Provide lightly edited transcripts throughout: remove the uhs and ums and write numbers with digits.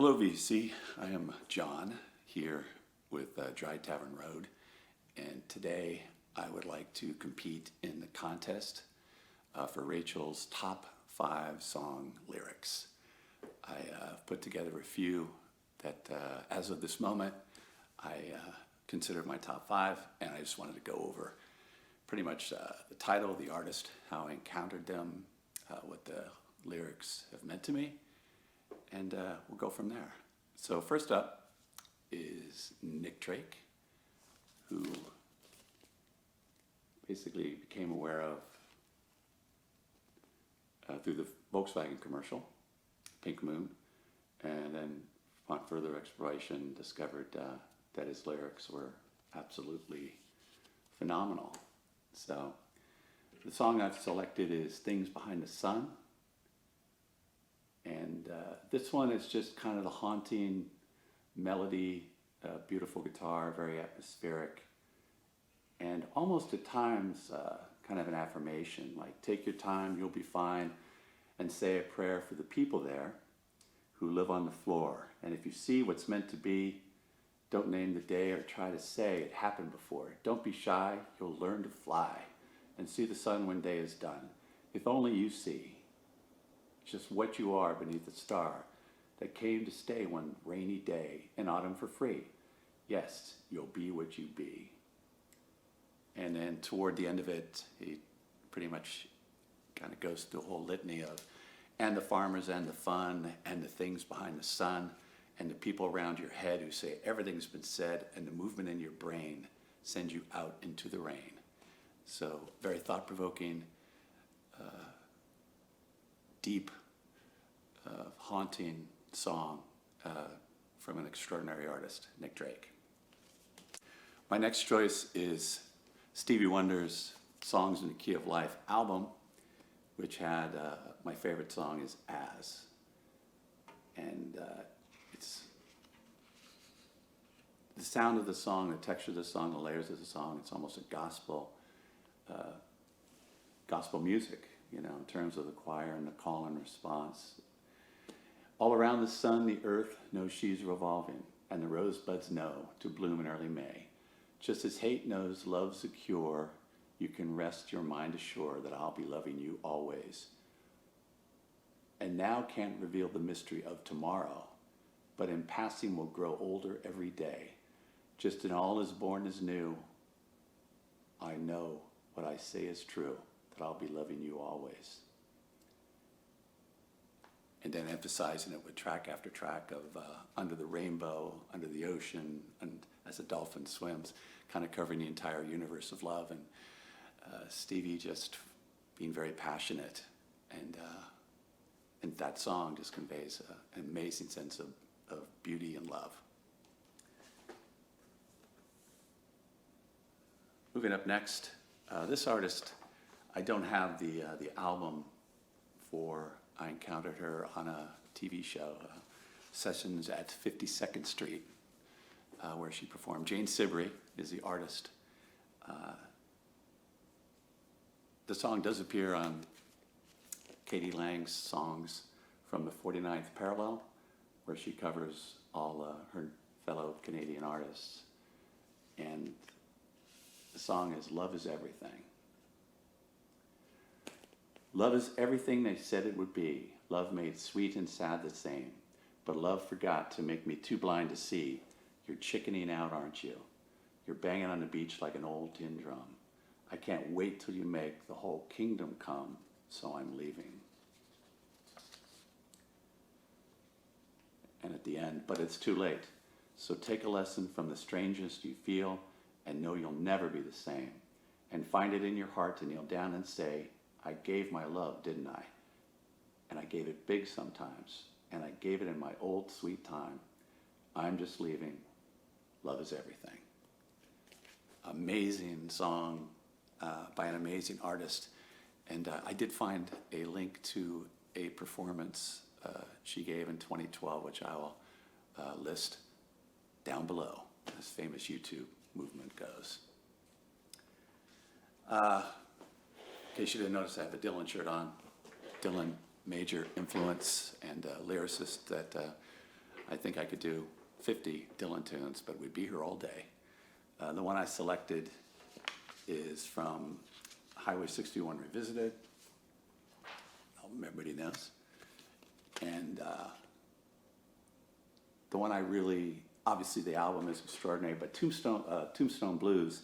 Hello, VC. I am John here with Dry Tavern Road, and today I would like to compete in the contest for Rachel's top 5 song lyrics. I put together a few that, as of this moment, I consider my top 5, and I just wanted to go over pretty much the title, the artist, how I encountered them, what the lyrics have meant to me, and we'll go from there. So first up is Nick Drake, who basically became aware of through the Volkswagen commercial, Pink Moon, and then upon further exploration discovered that his lyrics were absolutely phenomenal. So the song I've selected is Things Behind the Sun. And this one is just kind of the haunting melody, beautiful guitar, very atmospheric, and almost at times kind of an affirmation, like take your time, you'll be fine, and say a prayer for the people there who live on the floor. And if you see what's meant to be, don't name the day or try to say it happened before. Don't be shy, you'll learn to fly and see the sun when day is done. If only you see just what you are beneath the star that came to stay one rainy day in autumn for free. Yes, you'll be what you be. And then toward the end of it, he pretty much kind of goes through a whole litany of, and the farmers and the fun and the things behind the sun and the people around your head who say everything's been said and the movement in your brain sends you out into the rain. So very thought-provoking, deep, haunting song from an extraordinary artist, Nick Drake. My next choice is Stevie Wonder's Songs in the Key of Life album, which had, my favorite song is As. And it's the sound of the song, the texture of the song, the layers of the song, it's almost a gospel music, you know, in terms of the choir and the call and response. All around the sun, the earth knows she's revolving, and the rosebuds know to bloom in early May. Just as hate knows love's a cure, you can rest your mind assured that I'll be loving you always. And now can't reveal the mystery of tomorrow, but in passing will grow older every day. Just in all is born is new, I know what I say is true, that I'll be loving you always. And then emphasizing it with track after track of Under the Rainbow, Under the Ocean, and As a Dolphin Swims, kind of covering the entire universe of love. And Stevie just being very passionate. And that song just conveys an amazing sense of beauty and love. Moving up next, this artist, I don't have the album for. I encountered her on a TV show, Sessions at 52nd Street, where she performed. Jane Siberry is the artist. The song does appear on Katie Lang's songs from the 49th Parallel, where she covers all her fellow Canadian artists. And the song is Love is Everything. Love is everything they said it would be. Love made sweet and sad the same. But love forgot to make me too blind to see. You're chickening out, aren't you? You're banging on the beach like an old tin drum. I can't wait till you make the whole kingdom come, so I'm leaving. And at the end, but it's too late. So take a lesson from the strangest you feel and know you'll never be the same. And find it in your heart to kneel down and say, I gave my love, didn't I? And I gave it big sometimes, and I gave it in my old sweet time. I'm just leaving. Love is everything. Amazing song by an amazing artist. And I did find a link to a performance she gave in 2012, which I will list down below, as famous YouTube movement goes. In case you didn't notice, I have a Dylan shirt on. Dylan, major influence and lyricist that I think I could do 50 Dylan tunes, but we'd be here all day. The one I selected is from Highway 61 Revisited. Everybody knows. And the one I really, obviously the album is extraordinary, but Tombstone Blues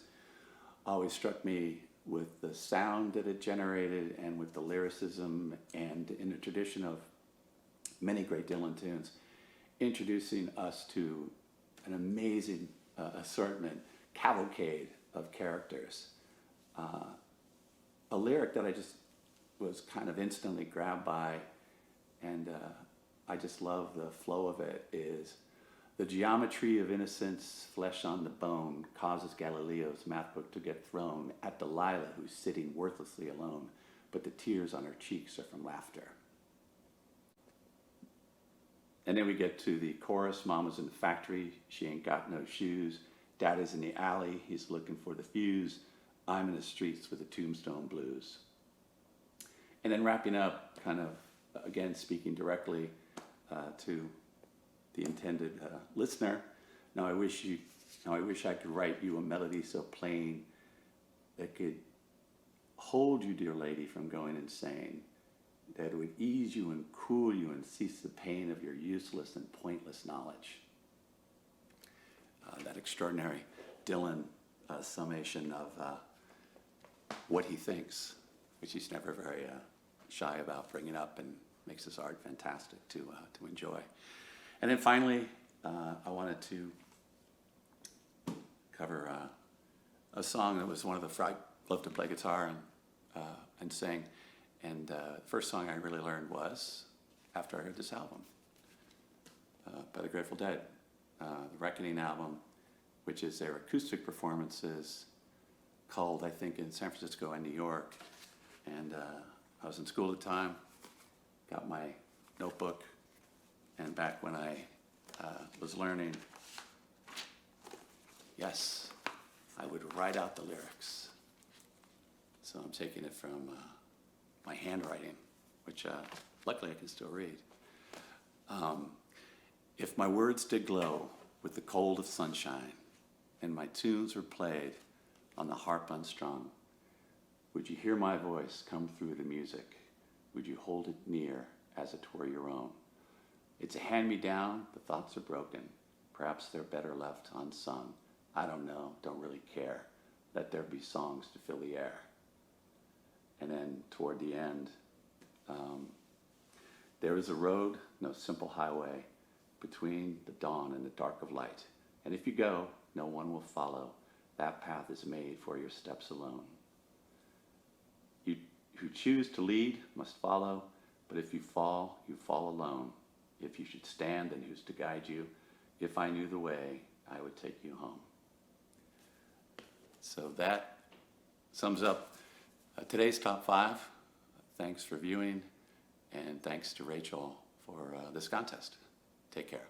always struck me with the sound that it generated and with the lyricism, and in the tradition of many great Dylan tunes, introducing us to an amazing assortment, cavalcade of characters. A lyric that I just was kind of instantly grabbed by, and I just love the flow of it, is the geometry of innocence, flesh on the bone, causes Galileo's math book to get thrown at Delilah, who's sitting worthlessly alone, but the tears on her cheeks are from laughter. And then we get to the chorus, Mama's in the factory, she ain't got no shoes. Daddy's in the alley, he's looking for the fuse. I'm in the streets with the Tombstone Blues. And then wrapping up, kind of, again, speaking directly to the intended listener. Now I wish I could write you a melody so plain that could hold you, dear lady, from going insane, that it would ease you and cool you and cease the pain of your useless and pointless knowledge. That extraordinary Dylan summation of what he thinks, which he's never very shy about bringing up, and makes his art fantastic to enjoy. And then finally, I wanted to cover a song that was one of the, I love to play guitar and sing, and the first song I really learned was after I heard this album by the Grateful Dead, the Reckoning album, which is their acoustic performances, called, I think, in San Francisco and New York. And I was in school at the time, got my notebook, and back when I was learning, yes, I would write out the lyrics. So I'm taking it from my handwriting, which luckily I can still read. If my words did glow with the cold of sunshine, and my tunes were played on the harp unstrung, would you hear my voice come through the music? Would you hold it near as it were your own? It's a hand-me-down, the thoughts are broken. Perhaps they're better left unsung. I don't know, don't really care. Let there be songs to fill the air. And then toward the end, there is a road, no simple highway, between the dawn and the dark of light. And if you go, no one will follow. That path is made for your steps alone. You who choose to lead must follow, but if you fall alone. If you should stand, then who's to guide you? If I knew the way, I would take you home. So that sums up today's Top 5. Thanks for viewing, and thanks to Rachel for this contest. Take care.